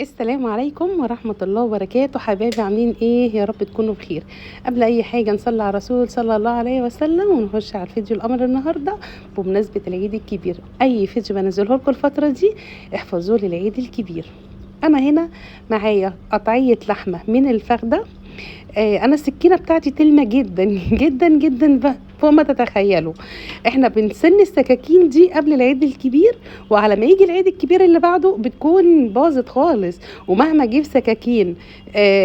السلام عليكم ورحمة الله وبركاته. حبايبي عاملين ايه؟ يا رب تكونوا بخير. قبل اي حاجة نصلي على الرسول صلى الله عليه وسلم ونخش على الفيديو الامر النهاردة بمناسبة العيد الكبير. اي فيديو بنزله لكم الفترة دي احفظوه للعيد الكبير. انا هنا معايا قطعية لحمة من الفخدة. انا السكينة بتاعتي تلمة جدا جدا جدا فوق ما تتخيلوا. احنا بنسن السكاكين دي قبل العيد الكبير، وعلى ما يجي العيد الكبير اللي بعده بتكون باظت خالص. ومهما اجيب سكاكين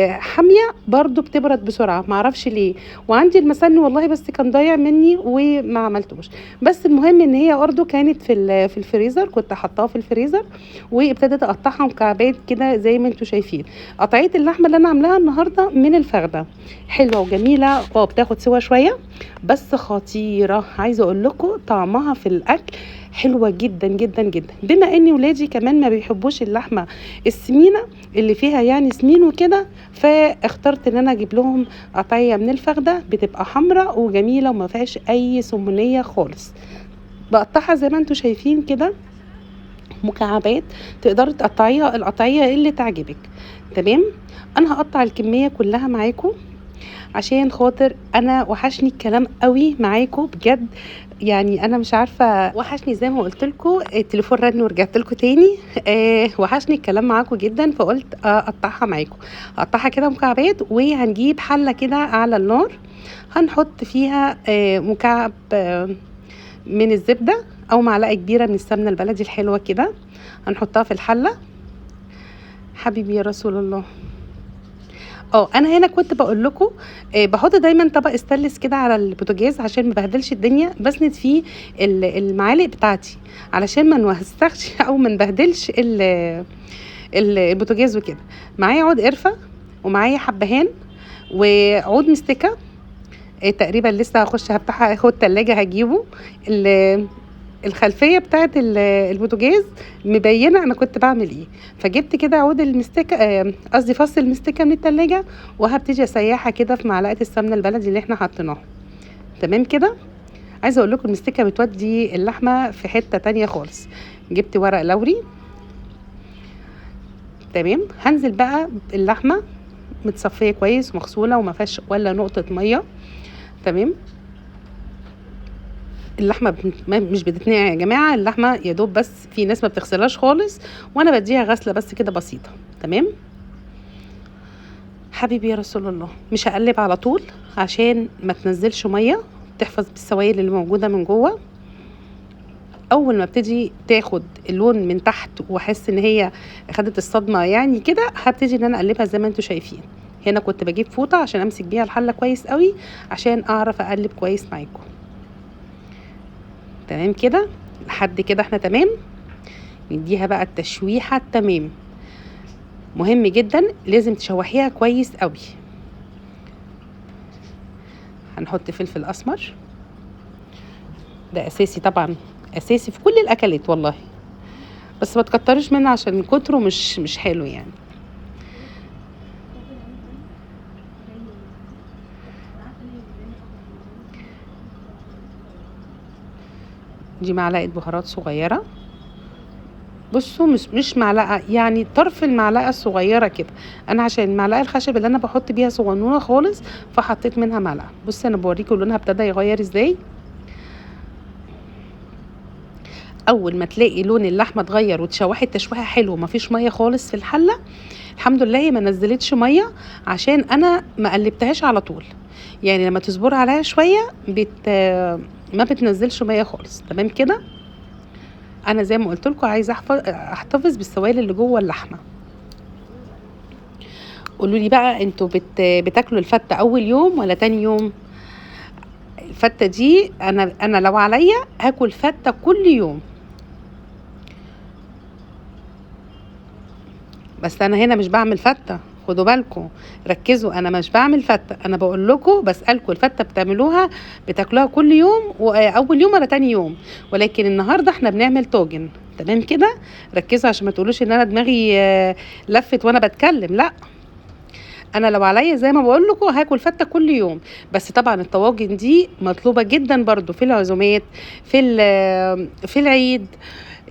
حامية برضو بتبرد بسرعة، معرفش ليه. وعندي المسن والله بس كان ضايع مني وما عملتوش. بس المهم ان هي برضو كانت في الفريزر، كنت حطاها في الفريزر وابتديت اقطعها مكعبات كده زي ما انتم شايفين. قطعية اللحمة اللي انا عاملاها النهاردة من الفخدة حلوة وجميلة، بتاخد سوا شوية بس خطيرة. عايزة اقول لكم طعمها في الاكل حلوة جدا جدا جدا. بما ان ولادي كمان ما بيحبوش اللحمة السمينة اللي فيها يعني سمين وكده، فاخترت ان انا اجيب لهم قطعية من الفخدة بتبقى حمراء وجميلة وما فيهاش اي سمنية خالص. بقطعها زي ما انتم شايفين كده مكعبات، تقدري تقطعيها القطعية اللي تعجبك. تمام. انا هقطع الكمية كلها معاكم عشان خاطر انا وحشني الكلام قوي معاكم بجد. يعني انا مش عارفه، وحشني زي ما قلت لكم. التليفون رن ورجعت لكم تاني. وحشني الكلام معاكم جدا، فقلت اقطعها معاكم. اقطعها كده مكعبات، وهنجيب حله كده على النار هنحط فيها مكعب من الزبده او معلقه كبيره من السمنه البلدي الحلوه كده، هنحطها في الحله. حبيبي يا رسول الله. انا هنا كنت بقول لكم بحط دايما طبق استانلس كده على البوتاجاز عشان ما بهدلش الدنيا، بسند فيه المعالق بتاعتي علشان ما نوسخش او ما نبهدلش البوتاجاز وكده. معايا عود قرفه ومعايا حبهان وعود مستكه. تقريبا لسه هخش هفتحها اخد التلاجة هجيبه. الخلفيه بتاعت البوتاجاز مبينه انا كنت بعمل ايه، فجبت كده عود المستكه، قصدي فص المستكه من التلاجة، وهبتدي اسيحها كده في معلقه السمنه البلدي اللي احنا حطيناها. تمام كده. عايزه اقول لكم المستكه بتودي اللحمه في حته تانية خالص. جبت ورق لوري. تمام. هنزل بقى اللحمه متصفيه كويس ومغسوله وما فيهاش ولا نقطه ميه. تمام. اللحمه مش بتتنقع يا جماعه، اللحمه يا دوب بس في ناس ما بتغسلهاش خالص، وانا بديها غسله بس كده بسيطه. تمام. حبيبي يا رسول الله. مش هقلب على طول عشان ما تنزلش ميه، تحفظ بالسوائل اللي موجوده من جوه. اول ما ابتدي تاخد اللون من تحت واحس ان هي خدت الصدمه يعني كده، هبتدي ان انا اقلبها زي ما انتم شايفين. هنا كنت بجيب فوطه عشان امسك بيها الحله كويس قوي عشان اعرف اقلب كويس معاكم. تمام كده. لحد كده احنا تمام. نديها بقى التشويحه التمام. مهم جدا لازم تشوحيها كويس قوي. هنحط فلفل اسمر، ده اساسي طبعا، اساسي في كل الاكلات والله، بس ما تكترش منه عشان كتره مش حلو يعني. دي معلقه بهارات صغيره. بصوا مش معلقه، يعني طرف المعلقه الصغيره كده. انا عشان المعلقه الخشب اللي انا بحط بيها صغنونه خالص فحطيت منها معلقه. بص انا بوريكم لونها ابتدى يغير ازاي. اول ما تلاقي لون اللحمه اتغير وتشوحي تشويحه حلو ومفيش ميه خالص في الحله، الحمد لله هي ما نزلتش ميه عشان انا ما قلبتهاش على طول. يعني لما تصبر عليها شويه ما بتنزلش ميه خالص. تمام كده. انا زي ما قلت لكم عايزه احتفظ بالسوائل اللي جوه اللحمه. قولوا لي بقى انتوا بتاكلوا الفته اول يوم ولا تاني يوم؟ الفته دي انا لو عليا هاكل فته كل يوم. بس انا هنا مش بعمل فته، خدوا بالكم ركزوا. انا مش بعمل فته، انا بقول لكم بسالكم الفته بتعملوها بتاكلوها كل يوم واول يوم ولا تاني يوم؟ ولكن النهارده احنا بنعمل طاجن. تمام كده. ركزوا عشان ما تقولوش ان انا دماغي لفت وانا بتكلم، لا. انا لو عليا زي ما بقول لكم هاكل فته كل يوم. بس طبعا الطواجن دي مطلوبه جدا برضو في العزومات، في العيد.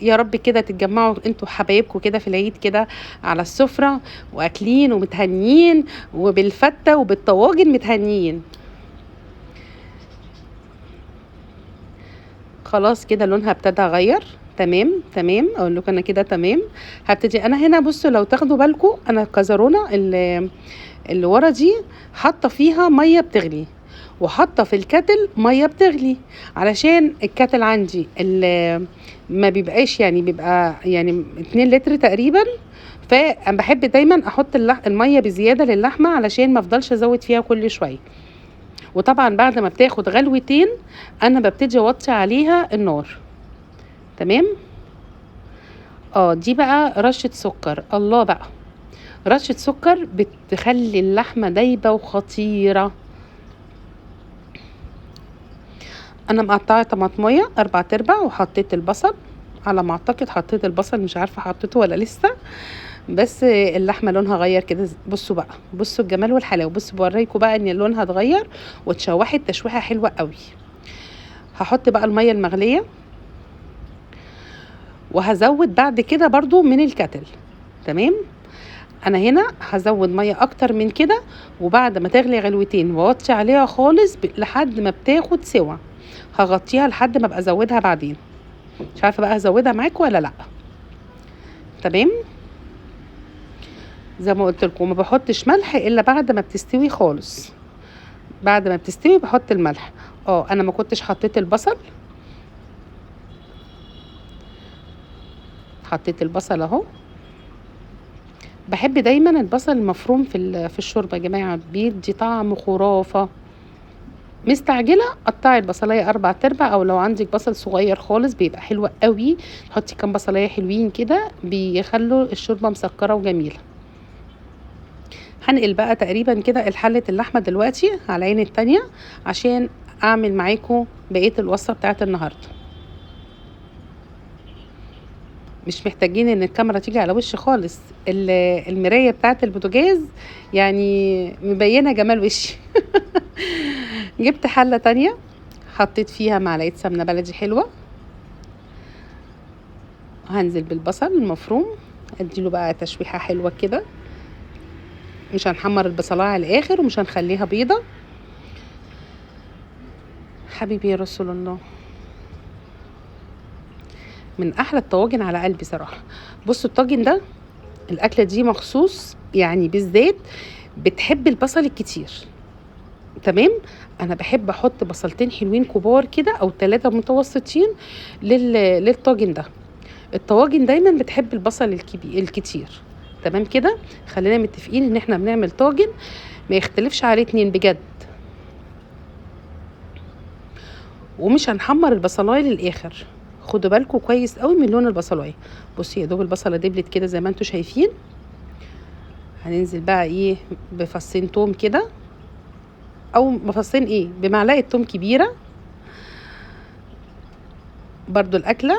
يا رب كده تتجمعوا انتوا حبايبكم كده في العيد كده على السفرة واكلين ومتهنيين وبالفتة وبالطواجن متهنيين. خلاص كده لونها ابتدى اغير. تمام تمام، اقول لكم انا كده تمام. هبتدي انا هنا، بصوا لو تاخدوا بالكم انا الكزرونه اللي ورا دي حاطه فيها ميه بتغلي، وحاطه في الكتل ميه بتغلي، علشان الكتل عندي ما بيبقاش يعني، بيبقى يعني 2 لتر تقريبا. فانا بحب دايما احط الميه بزياده للحمه علشان ما افضلش ازود فيها كل شويه. وطبعا بعد ما بتاخد غلوتين انا ببتدي اوطي عليها النار. تمام. دي بقى رشه سكر. الله بقى، رشه سكر بتخلي اللحمه دايبه وخطيره. انا مقطعه طماطميه 4/4 وحطيت البصل، على ما اعتقد حطيت البصل، مش عارفه حطيته ولا لسه. بس اللحمه لونها غير كده. بصوا بقى، بصوا الجمال والحلاوه. بصوا بوريكم بقى ان لونها اتغير واتشوحت تشويحه حلوه قوي. هحط بقى الميه المغليه، وهزود بعد كده برضو من الكتل. تمام. انا هنا هزود ميه اكتر من كده، وبعد ما تغلي غلوتين واوطي عليها خالص لحد ما بتاخد سوا. هغطيها لحد ما ابقى ازودها بعدين. مش عارفه بقى هزودها معاكم ولا لا. تمام. زي ما قلت لكم ما بحطش ملح الا بعد ما بتستوي خالص. بعد ما بتستوي بحط الملح. انا ما كنتش حطيت البصل. حطيت البصل اهو. بحب دايما البصل المفروم في الشوربه يا جماعه، بيدي طعم خرافه. مستعجله قطعي البصلايه 4/4، او لو عندك بصل صغير خالص بيبقى حلو قوي. حطي كام بصلايه حلوين كده بيخلوا الشوربه مسكره وجميله. هنقل بقى تقريبا كده الحلة اللحمة دلوقتي على العين التانية عشان اعمل معاكم بقية الوصفة بتاعت النهاردة. مش محتاجين ان الكاميرا تيجي على وشي خالص، المراية بتاعت البوتاجاز يعني مبينة جمال وشي. جبت حلة تانية، حطيت فيها معلقة سمنة بلدي حلوة. هنزل بالبصل المفروم، اديله بقى تشويحة حلوة كده. مش هنحمر البصلايه على الاخر، ومش هنخليها بيضه. حبيبي يا رسول الله، من احلى الطواجن على قلبي صراحه. بصوا الطاجن ده، الاكله دي مخصوص يعني بالذات بتحب البصل الكتير. تمام. انا بحب احط بصلتين حلوين كبار كده او 3 متوسطين للطاجن ده. الطواجن دايما بتحب البصل الكتير. تمام كده. خلينا متفقين ان احنا بنعمل طاجن ما يختلفش عليه 2 بجد. ومش هنحمر البصلايه للاخر. خدوا بالكم كويس قوي من لون البصلايه. بصي يا دوب البصله دبلت كده زي ما انتم شايفين. هننزل بقى ايه بفصين توم كده، او بفصين ايه، بمعلقه توم كبيره. برضو الاكله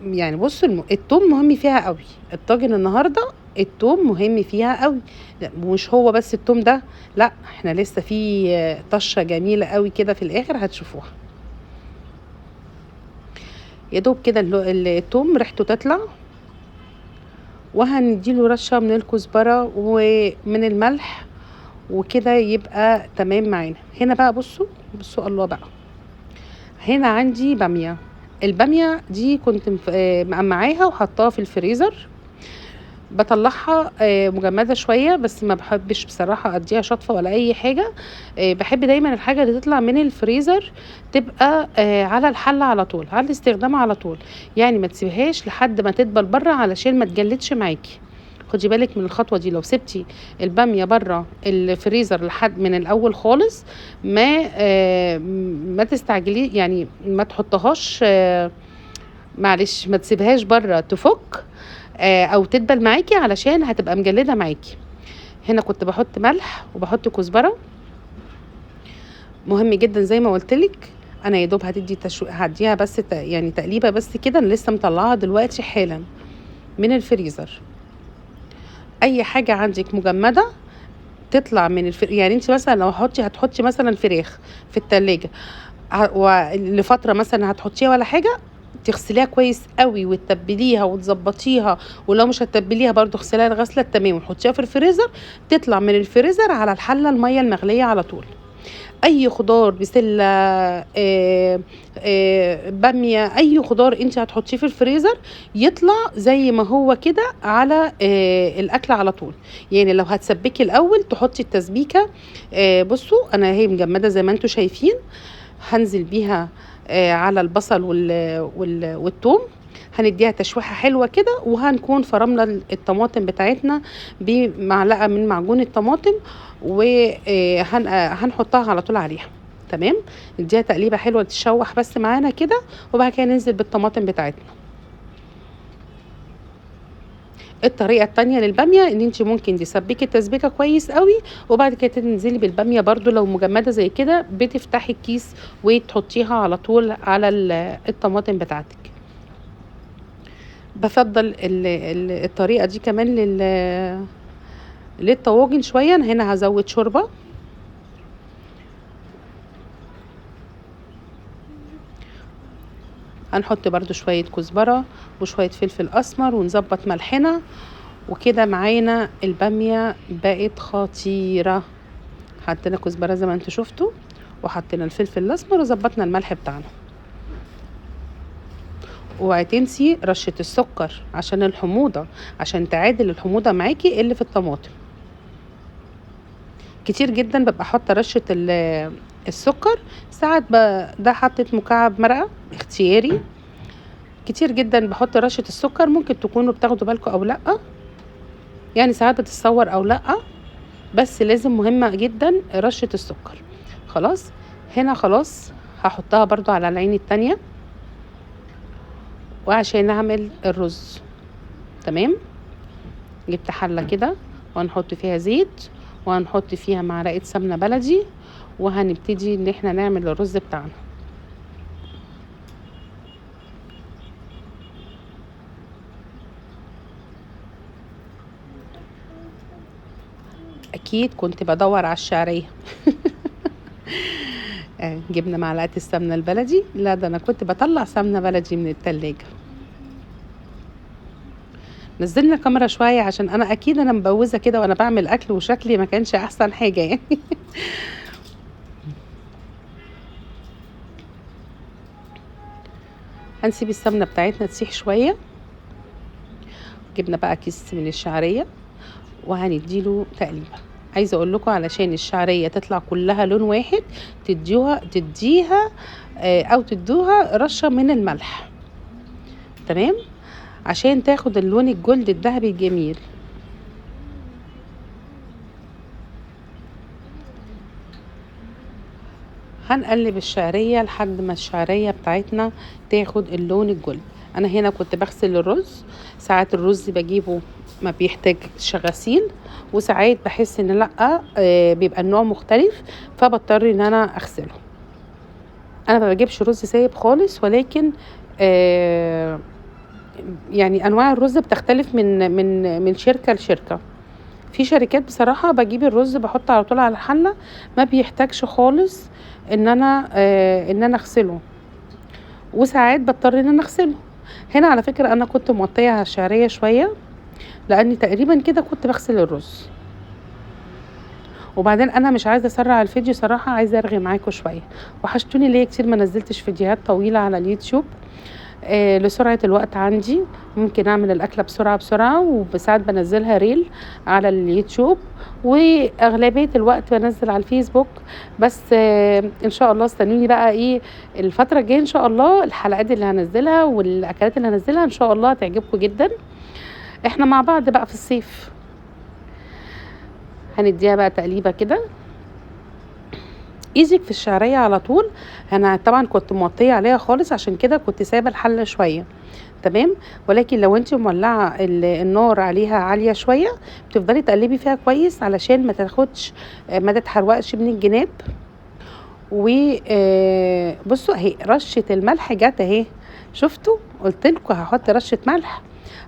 يعني بصوا التوم مهم فيها قوي. الطاجن النهارده التوم مهم فيها قوي. مش هو بس التوم ده، لا احنا لسه في طشه جميله قوي كده في الاخر هتشوفوها. يا دوب كده التوم ريحته تطلع، وهنديله رشه من الكزبره ومن الملح وكده يبقى تمام معانا. هنا بقى بصوا الله بقى، هنا عندي باميه. الباميه دي كنت مقمعاها وحطاها في الفريزر. بطلعها مجمده شويه، بس ما بحبش بصراحه اديها شطفه ولا اي حاجه. بحب دايما الحاجه اللي تطلع من الفريزر تبقى على الحله على طول، على الاستخدام على طول. يعني ما تسيبهاش لحد ما تدبل بره علشان ما تجلدش معاكي. خدي بالك من الخطوه دي. لو سبتي الباميه بره الفريزر لحد من الاول خالص ما تستعجلي، يعني ما تحطهاش معلش ما تسيبهاش بره تفك او تدبل معاكي علشان هتبقى مجلده معاكي. هنا كنت بحط ملح وبحط كزبره، مهم جدا زي ما قلت لك. انا يا دوب هديها بس يعني تقليبه بس كده. انا لسه مطلعاها دلوقتي حالا من الفريزر. اي حاجه عندك مجمده تطلع من يعني انت مثلا لو هتحطي مثلا فراخ في التلاجة ولفتره مثلا هتحطيها ولا حاجه، تغسليها كويس قوي وتتبليها وتظبطيها، ولو مش هتتبليها برضو اغسليها الغسله التمام وحطيها في الفريزر. تطلع من الفريزر على الحله الميه المغليه على طول. اي خضار، بسله، باميه، اي خضار انت هتحطيه في الفريزر يطلع زي ما هو كده على الاكل على طول. يعني لو هتسبكي الاول تحطي التسبيكه. بصوا انا هي مجمده زي ما انتم شايفين، هنزل بيها على البصل والثوم. هنديها تشويحه حلوه كده، وهنكون فرمنا الطماطم بتاعتنا بمعلقه من معجون الطماطم، وهنحطها على طول عليها. تمام. نديها تقليبه حلوه تتشوح بس معانا كده، وبعد كده ننزل بالطماطم بتاعتنا. الطريقه التانية للباميه ان انت ممكن تسبكي التسبيكه كويس قوي، وبعد كده تنزلي بالباميه برضو لو مجمده زي كده، بتفتحي الكيس وتحطيها على طول على الطماطم بتاعتك. بفضل الطريقه دي كمان للطواجن شويه. أنا هنا هزود شوربه، هنحط برضو شويه كزبره وشويه فلفل اسمر ونظبط ملحنا، وكده معانا الباميه بقت خطيره. حطينا كزبره زي ما انتوا شفتوا، وحطينا الفلفل الاسمر، وظبطنا الملح بتاعنا. اوعي تنسي رشه السكر عشان الحموضه، عشان تعادل الحموضه معاكي اللي في الطماطم. كتير جدا ببقى حاطه رشه السكر. ساعات ده حطيت مكعب مرقه اختياري. كتير جدا بحط رشه السكر، ممكن تكونوا بتاخدوا بالكم او لا، يعني ساعات بتتصور او لا، بس لازم مهمه جدا رشه السكر. خلاص. هنا خلاص هحطها برضو على العين التانية، وعشان نعمل الرز. تمام. جبت حله كده وهنحط فيها زيت، وهنحط فيها معلقه سمنه بلدي، وهنبتدي ان احنا نعمل الرز بتاعنا. اكيد كنت بدور على الشعريه. جبنا معلقه السمنه البلدي. لا ده انا كنت بطلع سمنه بلدي من التلاجة. نزلنا الكاميرا شويه عشان انا اكيد انا مبوزه كده وانا بعمل اكل، وشكلي ما كانش احسن حاجه يعني. هنسيب السمنه بتاعتنا تسيح شويه. جبنا بقى كيس من الشعريه وهنديله تقليبه. عايزه اقول لكم علشان الشعريه تطلع كلها لون واحد، تديها او تدوها رشه من الملح. تمام. عشان تاخد اللون الجلد الذهبي الجميل. هنقلب الشعريه لحد ما الشعريه بتاعتنا تاخد اللون الجلد. انا هنا كنت بغسل الرز. ساعات الرز بجيبه ما بيحتاجش غسيل، وساعات بحس ان لا بيبقى النوع مختلف، فبضطر ان انا اغسله. انا ما بجيبش رز سايب خالص، ولكن يعني انواع الرز بتختلف من شركه لشركه. في شركات بصراحه بجيب الرز بحطه على طول على الحله، ما بيحتاجش خالص ان انا اغسله، وساعات بضطر ان انا اغسله. هنا على فكره انا كنت موطيه على الشعريه شويه، لاني تقريبا كده كنت بغسل الرز. وبعدين انا مش عايزه اسرع الفيديو صراحه، عايزه ارغي معاكم شويه. وحشتوني ليه كتير ما نزلتش فيديوهات طويله على اليوتيوب. لسرعه الوقت عندي ممكن اعمل الاكله بسرعه، وساعات بنزلها ريل على اليوتيوب، واغلبيه الوقت بنزل على الفيسبوك. بس ان شاء الله استنوني بقى ايه الفتره الجايه ان شاء الله. الحلقات اللي هنزلها والاكلات اللي هنزلها ان شاء الله تعجبكم جدا. احنا مع بعض بقى في الصيف. هنديها بقى تقليبه كده. ايدك في الشعريه على طول. انا طبعا كنت موطيه عليها خالص، عشان كده كنت سايبه الحله شويه. تمام. ولكن لو انت مولعه النار عليها عاليه شويه، بتفضلي تقلبي فيها كويس علشان ما تاخدش ما تتحرقش من الجناب. وبصوا اهي رشه الملح جت اهي. شفتوا؟ قلت لكم هحط رشه ملح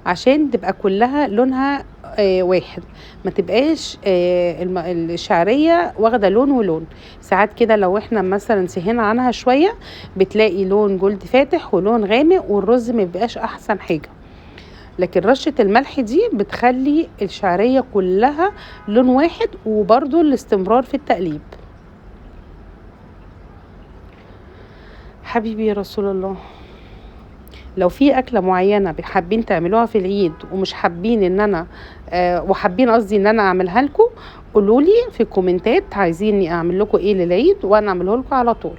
عشان تبقى كلها لونها واحد، ما تبقاش الشعريه واخده لون ولون. ساعات كده لو احنا مثلا سهينا عنها شويه بتلاقي لون جلد فاتح ولون غامق والرز ما بيبقاش احسن حاجه. لكن رشه الملح دي بتخلي الشعريه كلها لون واحد، وبرده الاستمرار في التقليب. حبيبي يا رسول الله، لو في اكله معينه حابين تعملوها في العيد ومش حابين ان انا وحابين قصدي ان انا اعملها لكم، قولوا لي في الكومنتات عايزيني اعمل لكم ايه للعيد وانا اعمله لكم على طول.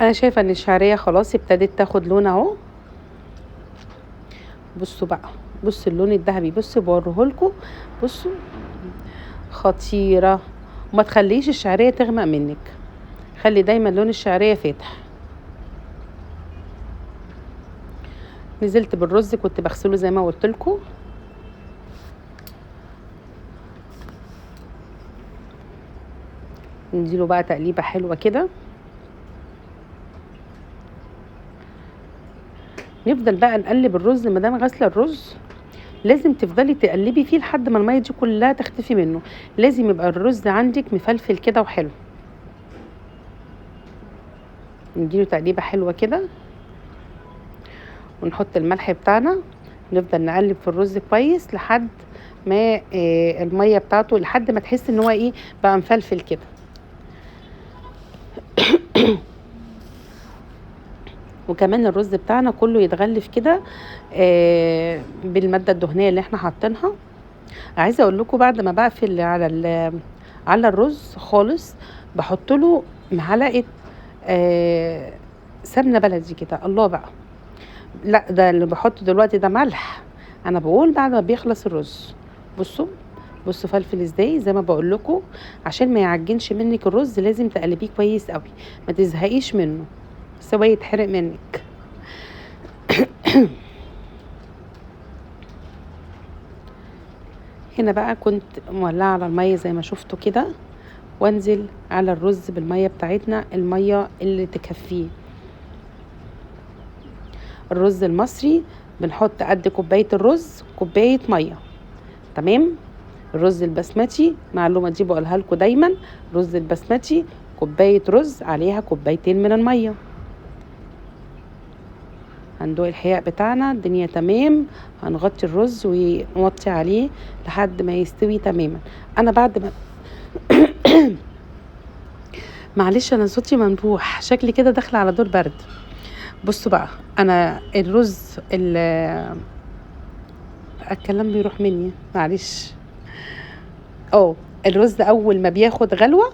انا شايفه ان الشعريه خلاص ابتدت تاخد لون اهو. بصوا بقى، بصوا اللون الذهبي، بصوا بوريه لكم، بصوا خطيره. وما تخليش الشعريه تغمق منك، خلي دايما لون الشعريه فاتح. نزلت بالرز كنت بغسله زي ما قلت لكم. نديله بقى تقليبه حلوه كده. نفضل بقى نقلب الرز. ما دام غاسله الرز لازم تفضلي تقلبي فيه لحد ما الميه دي كلها تختفي منه. لازم يبقى الرز عندك مفلفل كده وحلو. نديله تقليبه حلوه كده ونحط الملح بتاعنا. نفضل نقلب في الرز كويس لحد ما الميه بتاعته، لحد ما تحس ان هو ايه بقى مفلفل كده. وكمان الرز بتاعنا كله يتغلف كده بالماده الدهنيه اللي احنا حاطينها. عايزه اقول لكم بعد ما بقفل على الرز خالص بحط له معلقه سمنه بلدي كده. الله بقى، لا ده اللي بحطه دلوقتي ده ملح. انا بقول بعد ما بيخلص الرز. بصوا بصوا فلفل ازاي، زي ما بقول لكم عشان ما يعجنش منك الرز لازم تقلبيه كويس قوي، ما تزهقيش منه سوا يتحرق منك. هنا بقى كنت مولعه على الميه زي ما شفتوا كده، وانزل على الرز بالميه بتاعتنا، الميه اللي تكفيه. الرز المصري بنحط قد كوبايه الرز كوبايه ميه، تمام. الرز البسمتي، معلومه دي بقولها لكم دايما، الرز البسمتي كوبايه رز عليها كوبايتين من الميه. هندوق الحياء بتاعنا، الدنيا تمام. هنغطي الرز ونوطي عليه لحد ما يستوي تماما. انا بعد ما معلش انا صوتي منبوح، شكلي كده داخله على دور برد. بصوا بقى، انا الرز الكلام بيروح مني معلش. الرز اول ما بياخد غلوه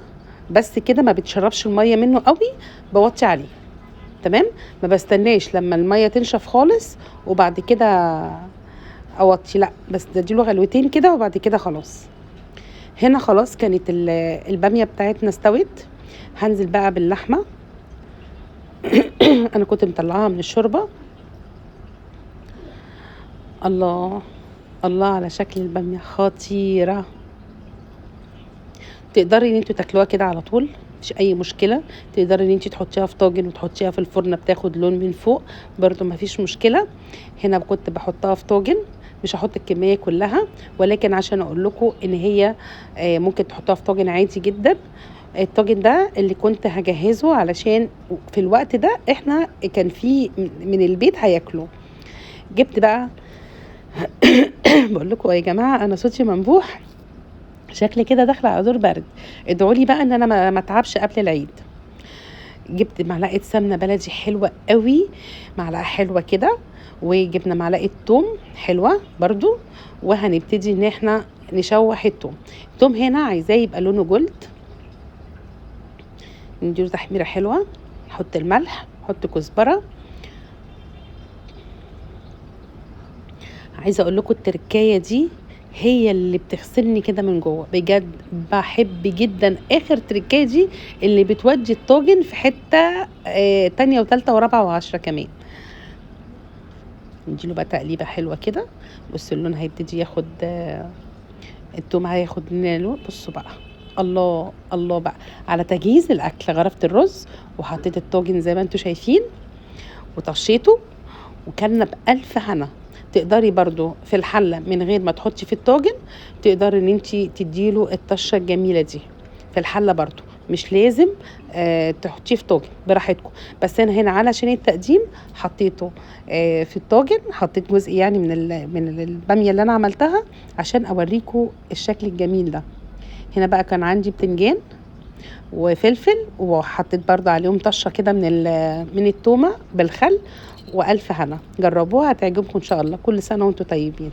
بس كده، ما بتشربش الميه منه قوي، بوطي عليه، تمام. ما بستناش لما الميه تنشف خالص وبعد كده اوطي، لا بس اديله غلوتين كده وبعد كده خلاص. هنا خلاص كانت الباميه بتاعتنا استوت. هنزل بقى باللحمه. انا كنت مطلعاها من الشوربه. الله الله على شكل الباميه، خطيره. تقدري ان انتوا تاكلوها كده على طول، مفيش اي مشكله. تقدري ان انتي تحطيها في طاجن وتحطيها في الفرن بتاخد لون من فوق برضو مفيش مشكله. هنا كنت بحطها في طاجن، مش هحط الكميه كلها، ولكن عشان اقول لكم ان هي ممكن تحطها في طاجن عادي جدا. الطاجن ده اللي كنت هجهزه علشان في الوقت ده احنا كان في من البيت هياكلوا. جبت بقى بقول لكم يا جماعه انا صوتي منبوح، شكلي كده داخله على دور برد. ادعوا لي بقى ان انا ما اتعبش قبل العيد. جبت معلقه سمنه بلدي حلوه قوي، معلقه حلوه كده، وجبنا معلقه توم حلوه برضو، وهنبتدي ان احنا نشوح التوم. التوم هنا عايزاه يبقى لونه جلد. نديله تحميره حلوه، نحط الملح، نحط كزبره. عايزه اقول لكم التركايه دي هي اللي بتغسلني كده من جوه بجد. بحب جدا اخر تركايه دي اللي بتودي الطاجن في حته تانية وتالتة ورابعه وعشرة كمان. نديله بقى تقليبه حلوه كده. بصوا اللون هيبتدي ياخد التوم هياخد لون. بصوا بقى، الله الله بقى على تجهيز الاكل. غرفت الرز وحطيت الطاجن زي ما انتم شايفين وطشيته وكلنا بألف هنا. تقدري برضو في الحله من غير ما تحطي في الطاجن، تقدري ان انت تديله الطشه الجميله دي في الحله برضو. مش لازم تحطيه في طاجن، براحتكم. بس انا هنا علشان التقديم حطيته في الطاجن، حطيت جزء يعني من الباميه اللي انا عملتها عشان اوريكم الشكل الجميل ده. هنا بقى كان عندي بتنجان وفلفل، وحطيت برضه عليهم طشه كده من التومه بالخل. والف هنا، جربوها هتعجبكم ان شاء الله. كل سنه وانتم طيبين.